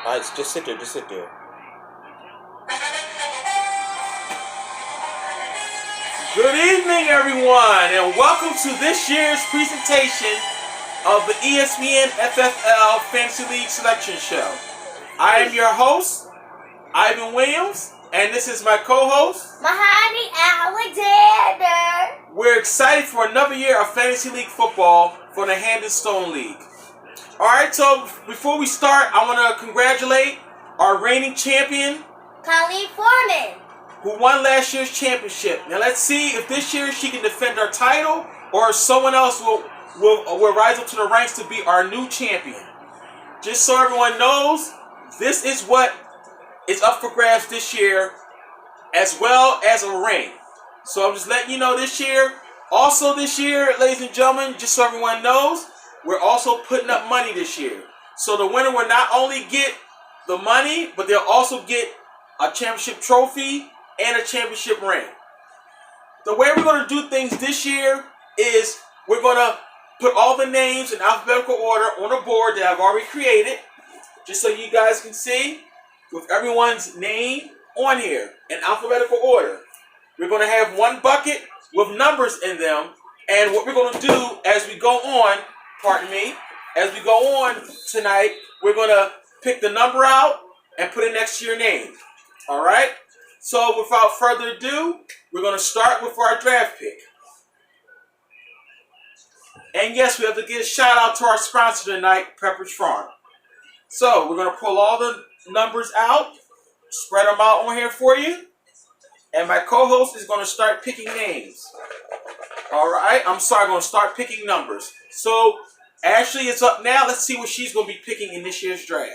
Alright, just sit there, just sit there. Good evening, everyone, and welcome to this year's presentation of the ESPN FFL Fantasy League Selection Show. I am your host, Ivan Williams, and this is my co-host, Mahani Alexander. We're excited for another year of Fantasy League football for the Hand and Stone League. Alright, so before we start, I want to congratulate our reigning champion, Colleen Foreman, who won last year's championship. Now let's see if this year she can defend our title or someone else will rise up to the ranks to be our new champion. Just so everyone knows, this is what is up for grabs this year, as well as a ring. So I'm just letting you know this year. Also this year, ladies and gentlemen, just so everyone knows, we're also putting up money this year. So the winner will not only get the money, but they'll also get a championship trophy and a championship ring. The way we're going to do things this year is we're going to put all the names in alphabetical order on a board that I've already created, just so you guys can see, with everyone's name on here in alphabetical order. We're going to have one bucket with numbers in them, and what we're going to do as we go on, as we go on tonight, we're going to pick the number out and put it next to your name. All right? So without further ado, we're going to start with our draft pick. And yes, we have to give a shout out to our sponsor tonight, Pepperidge Farm. So we're going to pull all the numbers out, spread them out on here for you. And my co-host is going to start picking names. All right? I'm going to start picking numbers. So Ashley is up now. Let's see what she's going to be picking in this year's draft.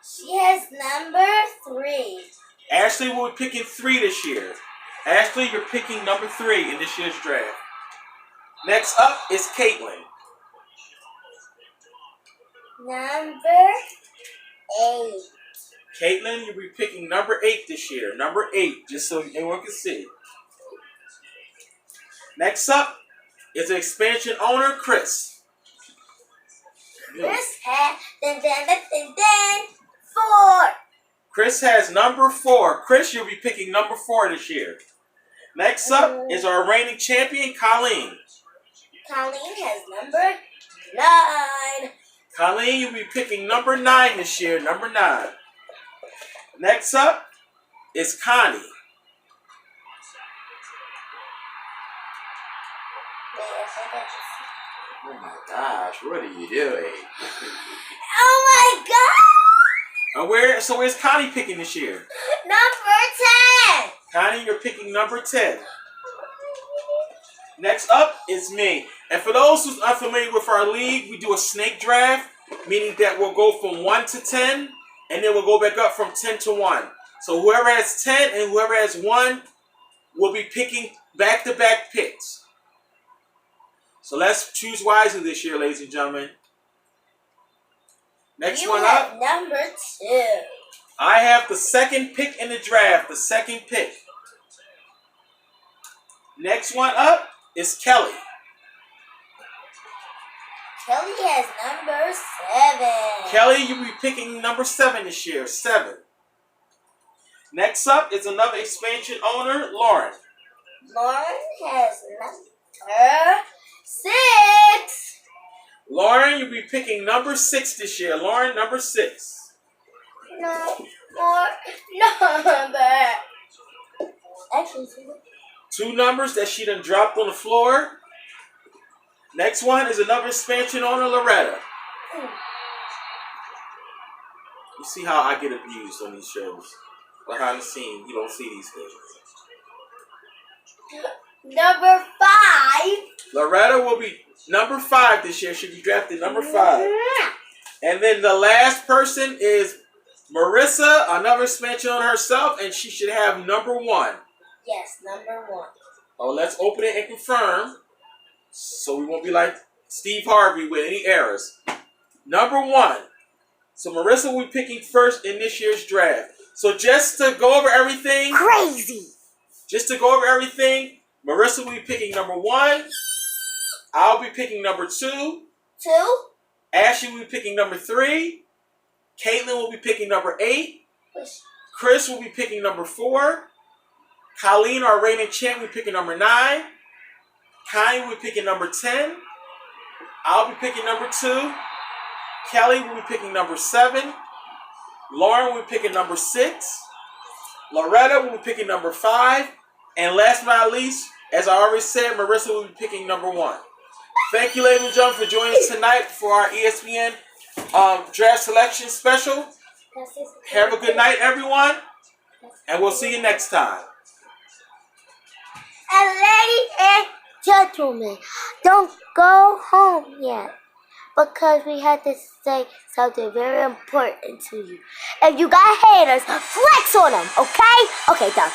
She has number 3. Ashley will be picking 3 this year. Ashley, you're picking number 3 in this year's draft. Next up is Caitlin. Number 8. Caitlin, you'll be picking number 8 this year. Number 8, just so everyone can see. Next up is the expansion owner, Chris. Chris has 4. Chris has number 4. Chris, you'll be picking number 4 this year. Next up is our reigning champion, Colleen. Colleen has number 9. Colleen, you'll be picking number 9 this year. Number 9. Next up is Connie. Oh my gosh, what are you doing? Oh my god! And where's Connie picking this year? Number 10. Connie, you're picking number 10. Next up is me. And for those who's unfamiliar with our league, we do a snake draft, meaning that we'll go from 1 to 10, and then we'll go back up from 10 to 1. So whoever has 10 and whoever has 1 will be picking back-to-back picks. So let's choose wisely this year, ladies and gentlemen. Next one up. Number 2. I have the second pick in the draft. The second pick. Next one up is Kelly. Kelly has number 7. Kelly, you'll be picking number 7 this year. 7. Next up is another expansion owner, Lauren. Lauren has number 6. Lauren, you'll be picking number 6 this year. Lauren, number 6. No more number. Actually, 2 numbers that she done dropped on the floor. Next one is another expansion owner, Loretta. You see how I get abused on these shows. Behind the scene, you don't see these things. Number 5. Loretta will be number 5 this year. She'll be drafted number 5. And then the last person is Marissa, another expansion owner herself, and she should have number 1. Yes, number 1. Oh, let's open it and confirm, so we won't be like Steve Harvey with any errors. Number 1. So Marissa will be picking first in this year's draft. So just to go over everything. Crazy. Just to go over everything, Marissa will be picking number 1. I'll be picking number 2. 2. Ashley will be picking number 3. Caitlin will be picking number 8. Which, Chris will be picking number 4. Colleen, our reigning champ, will be picking number 9. Connie will be picking number 10. I'll be picking number 2. Kelly will be picking number 7. Lauren will be picking number 6. Loretta will be picking number 5. And last but not least, as I already said, Marissa will be picking number 1. Thank you, ladies and gentlemen, for joining us tonight for our ESPN draft selection special. Have a good night, everyone, and we'll see you next time. and ladies and gentlemen, don't go home yet, because we had to say something very important to you. If you got haters, flex on them, okay? Okay, done.